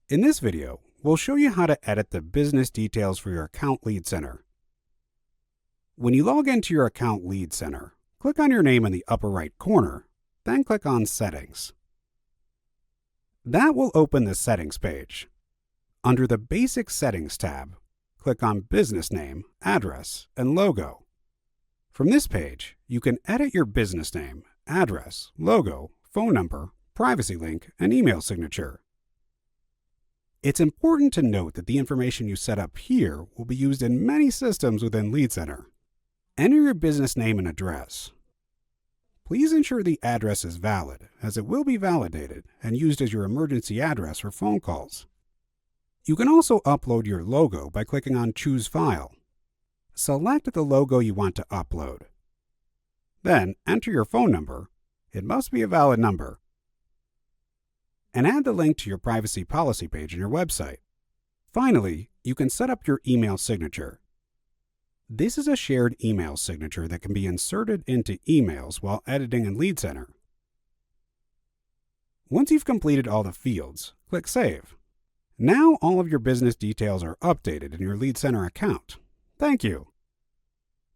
In this video, we'll show you how to edit the business details for your account LeadCenter. When you log into your account LeadCenter, click on your name in the upper right corner, then click on Settings. That will open the Settings page. Under the Basic Settings tab, click on Business Name, Address, and Logo. From this page, you can edit your business name, address, logo, phone number, privacy link, and email signature. It's important to note that the information you set up here will be used in many systems within LeadCenter. Enter your business name and address. Please ensure the address is valid, as it will be validated and used as your emergency address for phone calls. You can also upload your logo by clicking on Choose File. Select the logo you want to upload. Then enter your phone number. It must be a valid number. And add the link to your privacy policy page on your website. Finally, you can set up your email signature. This is a shared email signature that can be inserted into emails while editing in LeadCenter. Once you've completed all the fields, click Save. Now all of your business details are updated in your LeadCenter account. Thank you.